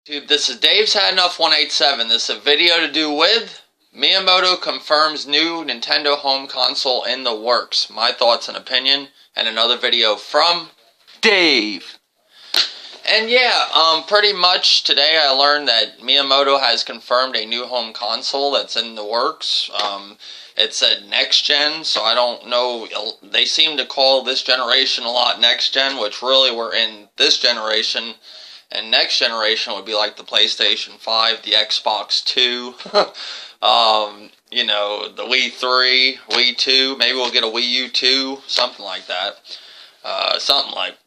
This is Dave's Had Enough 187. This is a video to do with Miyamoto confirms new Nintendo home console in the works. My thoughts and opinion, and another video from Dave. And yeah, pretty much today I learned that Miyamoto has confirmed a new home console that's in the works. It said next gen, so I don't know. They seem to call this generation a lot next gen, which really we're in this generation. And next generation would be like the PlayStation 5, the Xbox 2, you know, the Wii 3, Wii 2, maybe we'll get a Wii U 2, something like that.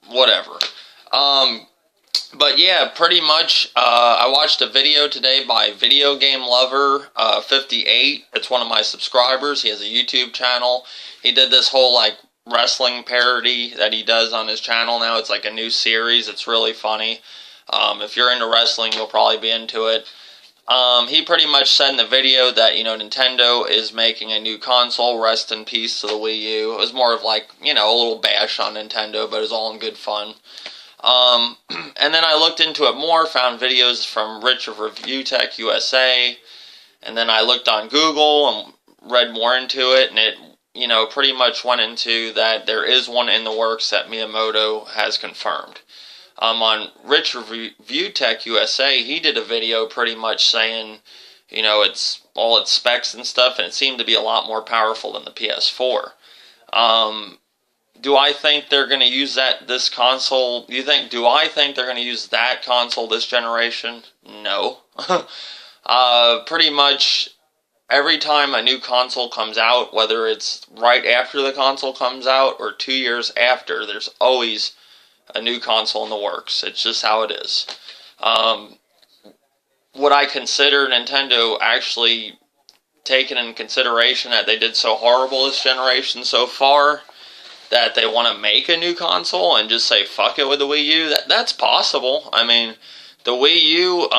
Whatever. But yeah, pretty much, I watched a video today by Video Game Lover 58. It's one of my subscribers. He has a YouTube channel. He did this whole, like, wrestling parody that he does on his channel now. It's like a new series. It's really funny. If you're into wrestling, you'll probably be into it. He pretty much said in the video that, you know, Nintendo is making a new console. Rest in peace to the Wii U. It was more of like, you know, a little bash on Nintendo, but it was all in good fun. And then I looked into it more, found videos from Rich of Review Tech USA, and then I looked on Google and read more into it, and it, you know, pretty much went into that there is one in the works that Miyamoto has confirmed. On Rich Review Tech USA, he did a video pretty much saying, you know, it's all its specs and stuff, and it seemed to be a lot more powerful than the PS4. Do I think they're going to use this console? Do I think they're going to use that console this generation? No. Pretty much every time a new console comes out, whether it's right after the console comes out or 2 years after, there's always a new console in the works. It's just how it is. Would I consider Nintendo actually taking in consideration that they did so horrible this generation so far that they want to make a new console and just say fuck it with the Wii U? That's possible. I mean, the Wii U,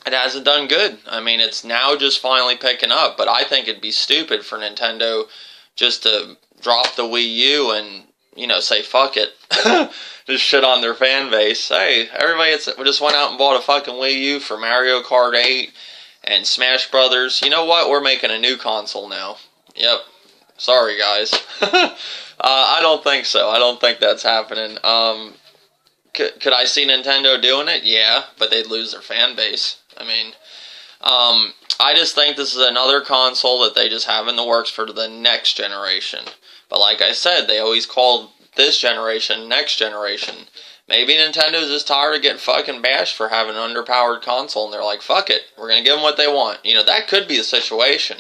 it hasn't done good. I mean, it's now just finally picking up, but I think it'd be stupid for Nintendo just to drop the Wii U and, you know, say fuck it. Just shit on their fan base. Hey, everybody just went out and bought a fucking Wii U for Mario Kart 8 and Smash Brothers. You know what? We're making a new console now. Yep. Sorry, guys. I don't think so. I don't think that's happening. Could I see Nintendo doing it? Yeah, but they'd lose their fan base. I mean, I just think this is another console that they just have in the works for the next generation. But like I said, they always called this generation next generation. Maybe Nintendo's just tired of getting fucking bashed for having an underpowered console, and they're like, fuck it, we're going to give them what they want. You know, that could be the situation.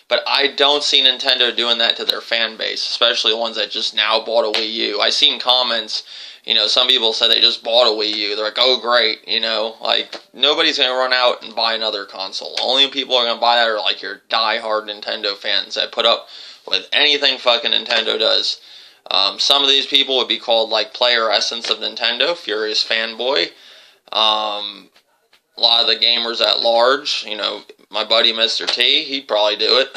But I don't see Nintendo doing that to their fan base, especially the ones that just now bought a Wii U. I seen comments, you know, some people said they just bought a Wii U. They're like, oh, great, you know, like, nobody's going to run out and buy another console. Only people who are going to buy that are, like, your die-hard Nintendo fans that put up with anything fucking Nintendo does. Some of these people would be called, like, player essence of Nintendo, furious fanboy. A lot of the gamers at large, you know, my buddy Mr. T, he'd probably do it.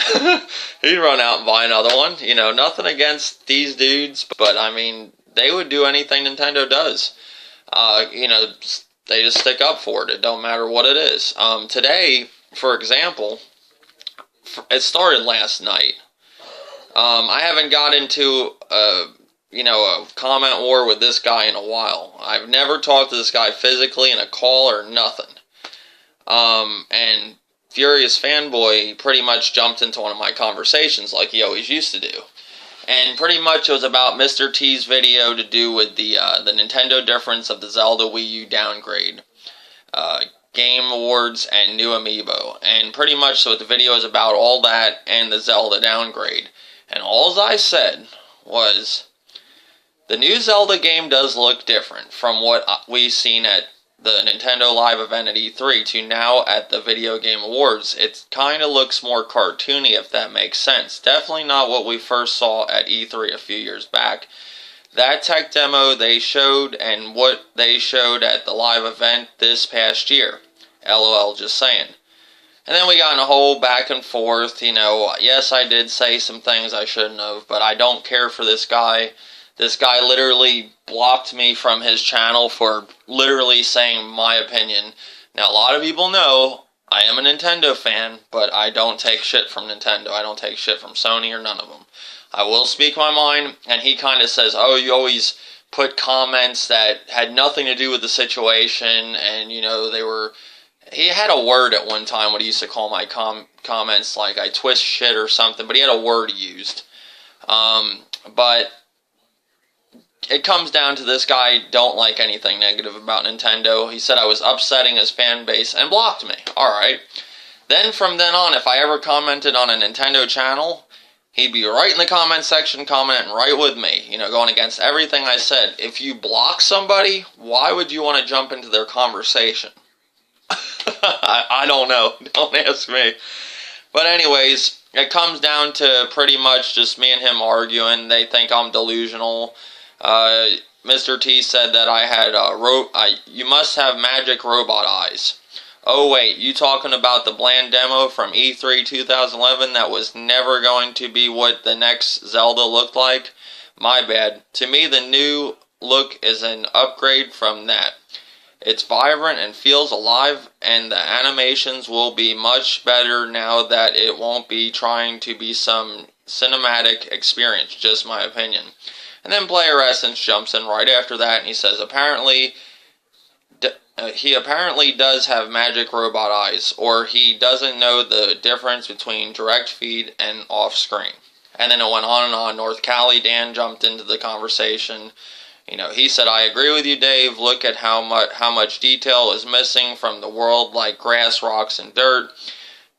He'd run out and buy another one. You know, nothing against these dudes, but, I mean, they would do anything Nintendo does. You know, they just stick up for it. It don't matter what it is. Today, for example, it started last night. I haven't got into a comment war with this guy in a while. I've never talked to this guy physically in a call or nothing. And Furious Fanboy pretty much jumped into one of my conversations like he always used to do. And pretty much it was about Mr. T's video to do with the Nintendo difference of the Zelda Wii U downgrade, Game Awards, and new amiibo. And pretty much so the video is about all that and the Zelda downgrade. And all I said was, the new Zelda game does look different from what we've seen at the Nintendo Live event at E3 to now at the Video Game Awards. It kind of looks more cartoony, if that makes sense. Definitely not what we first saw at E3 a few years back. That tech demo they showed and what they showed at the live event this past year. LOL, just saying. And then we got in a whole back and forth, you know, yes, I did say some things I shouldn't have, but I don't care for this guy. This guy literally blocked me from his channel for literally saying my opinion. Now, a lot of people know I am a Nintendo fan, but I don't take shit from Nintendo. I don't take shit from Sony or none of them. I will speak my mind, and he kind of says, oh, you always put comments that had nothing to do with the situation, and, you know, they were... He had a word at one time, what he used to call my comments, like I twist shit or something, but he had a word he used. But it comes down to this guy don't like anything negative about Nintendo. He said I was upsetting his fan base and blocked me. Alright. Then from then on, if I ever commented on a Nintendo channel, he'd be right in the comment section commenting right with me, you know, going against everything I said. If you block somebody, why would you want to jump into their conversation? I don't know. Don't ask me. But anyways, it comes down to pretty much just me and him arguing. They think I'm delusional. Mr. T said that I had you must have magic robot eyes. Oh wait, you talking about the bland demo from E3 2011 that was never going to be what the next Zelda looked like? My bad. To me, the new look is an upgrade from that. It's vibrant and feels alive, and the animations will be much better now that it won't be trying to be some cinematic experience, just my opinion. And then Player Essence jumps in right after that, and he says, he apparently does have magic robot eyes, or he doesn't know the difference between direct feed and off-screen. And then it went on and on. North Cali Dan jumped into the conversation. You know, he said, I agree with you, Dave. Look at how much detail is missing from the world, like grass, rocks, and dirt.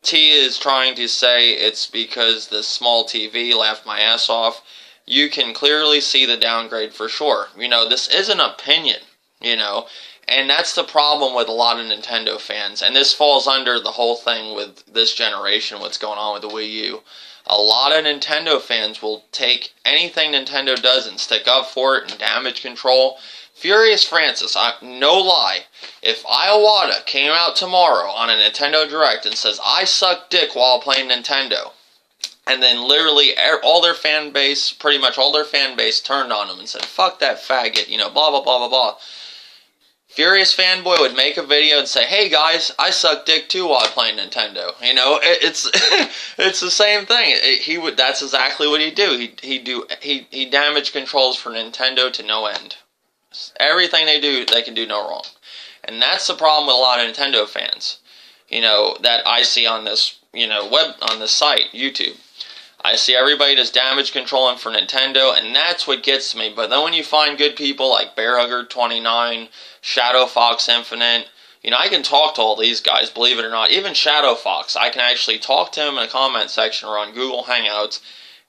T is trying to say it's because the small TV laughed my ass off. You can clearly see the downgrade for sure. You know, this is an opinion, you know, and that's the problem with a lot of Nintendo fans. And this falls under the whole thing with this generation, what's going on with the Wii U. A lot of Nintendo fans will take anything Nintendo does and stick up for it and damage control. Furious Francis, no lie, if Iwata came out tomorrow on a Nintendo Direct and says, I suck dick while playing Nintendo, and then literally all their fan base, pretty much all their fan base turned on him and said, fuck that faggot, you know, blah, blah, blah, blah, blah. Furious Fanboy would make a video and say, hey guys, I suck dick too while playing Nintendo. You know, it's it's the same thing. That's exactly what he'd do. He damage controls for Nintendo to no end. Everything they do, they can do no wrong. And that's the problem with a lot of Nintendo fans. You know, that I see on this, you know, on this site, YouTube. I see everybody just damage controlling for Nintendo, and that's what gets me. But then when you find good people like BearHugger29, Shadow Fox Infinite, you know, I can talk to all these guys, believe it or not. Even Shadow Fox, I can actually talk to him in a comment section or on Google Hangouts,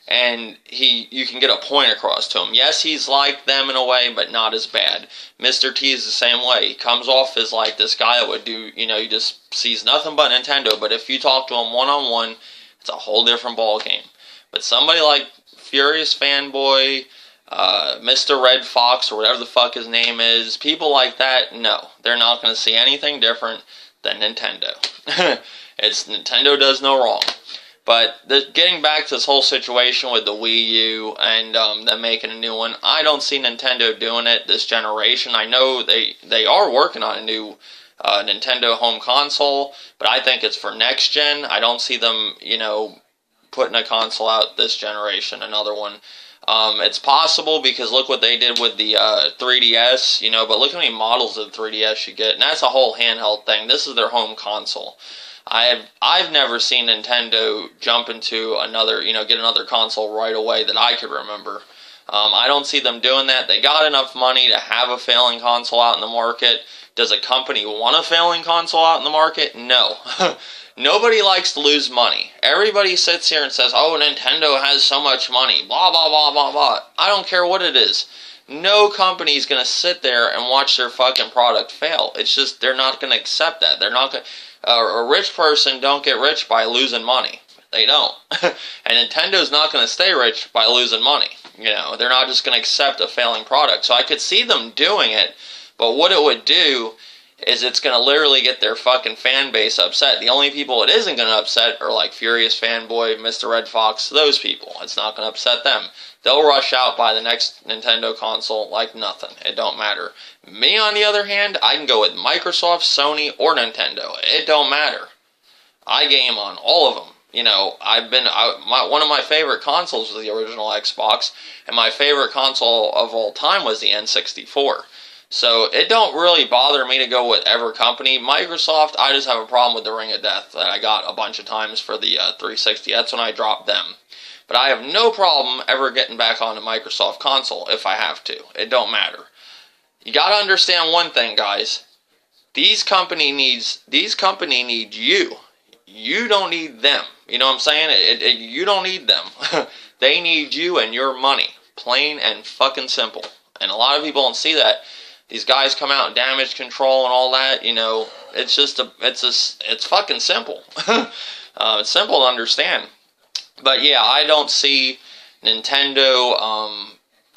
and you can get a point across to him. Yes, he's like them in a way, but not as bad. Mr. T is the same way. He comes off as like this guy that would do, you know, he just sees nothing but Nintendo, but if you talk to him one-on-one, it's a whole different ball game. But somebody like Furious Fanboy, Mr. Red Fox, or whatever the fuck his name is, people like that, no. They're not going to see anything different than Nintendo. Nintendo does no wrong. But getting back to this whole situation with the Wii U and them making a new one, I don't see Nintendo doing it this generation. I know they are working on a new Nintendo home console, but I think it's for next gen. I don't see them, you know, putting a console out this generation, another one. It's possible because look what they did with the 3DS, you know, but look how many models of 3DS you get, and that's a whole handheld thing. This is their home console. I've never seen Nintendo jump into another, you know, get another console right away that I could remember. I don't see them doing that. They got enough money to have a failing console out in the market. Does a company want a failing console out in the market? No. Nobody likes to lose money. Everybody sits here and says, oh, Nintendo has so much money, blah, blah, blah, blah, blah. I don't care what it is. No company's going to sit there and watch their fucking product fail. It's just, they're not going to accept that. They're not going to, a rich person don't get rich by losing money. They don't. And Nintendo's not going to stay rich by losing money. You know, they're not just going to accept a failing product. So I could see them doing it, but what it would do is it's going to literally get their fucking fan base upset. The only people it isn't going to upset are like Furious Fanboy, Mr. Red Fox, those people. It's not going to upset them. They'll rush out by the next Nintendo console like nothing. It don't matter. Me, on the other hand, I can go with Microsoft, Sony, or Nintendo. It don't matter. I game on all of them. You know, one of my favorite consoles was the original Xbox, and my favorite console of all time was the N64. So it don't really bother me to go with every company. Microsoft, I just have a problem with the Ring of Death that I got a bunch of times for the 360. That's when I dropped them. But I have no problem ever getting back on a Microsoft console if I have to. It don't matter. You gotta understand one thing, guys. These company need you. You don't need them. You know what I'm saying? You don't need them. They need you and your money. Plain and fucking simple. And a lot of people don't see that. These guys come out and damage control and all that, you know, it's fucking simple. It's simple to understand. But yeah, I don't see Nintendo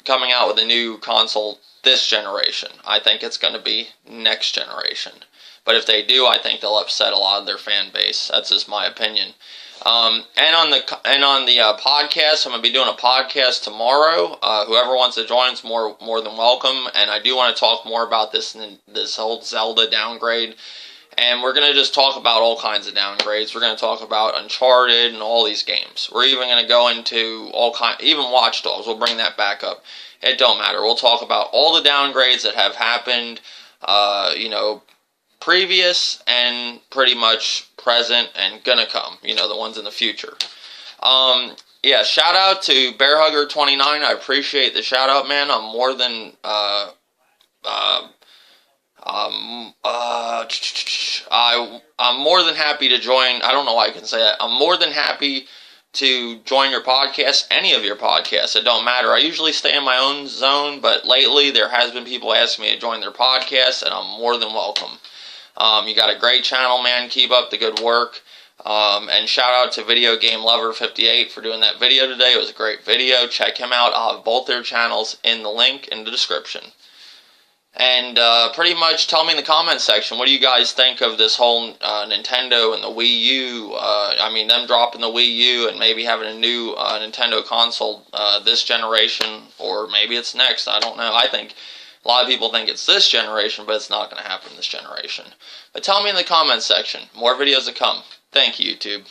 coming out with a new console this generation. I think it's going to be next generation. But if they do, I think they'll upset a lot of their fan base. That's just my opinion. And on the podcast, I'm going to be doing a podcast tomorrow. Whoever wants to join is more than welcome. And I do want to talk more about this whole Zelda downgrade. And we're going to just talk about all kinds of downgrades. We're going to talk about Uncharted and all these games. We're even going to go into even Watch Dogs. We'll bring that back up. It don't matter. We'll talk about all the downgrades that have happened, you know, previous and pretty much present and gonna come, you know, the ones in the future. Yeah, shout out to BearHugger29. I appreciate the shout out, man. I'm more than I'm more than happy to join. I don't know why I can say that. I'm more than happy to join your podcast, any of your podcasts. It don't matter. I usually stay in my own zone, but lately there has been people asking me to join their podcast, and I'm more than welcome. You got a great channel, man. Keep up the good work. And shout out to Video Game Lover 58 for doing that video today. It was a great video. Check him out. I'll have both their channels in the link in the description. And pretty much tell me in the comment section, what do you guys think of this whole Nintendo and the Wii U? I mean, them dropping the Wii U and maybe having a new Nintendo console this generation, or maybe it's next. I don't know. I think a lot of people think it's this generation, but it's not going to happen this generation. But tell me in the comment section. More videos to come. Thank you, YouTube.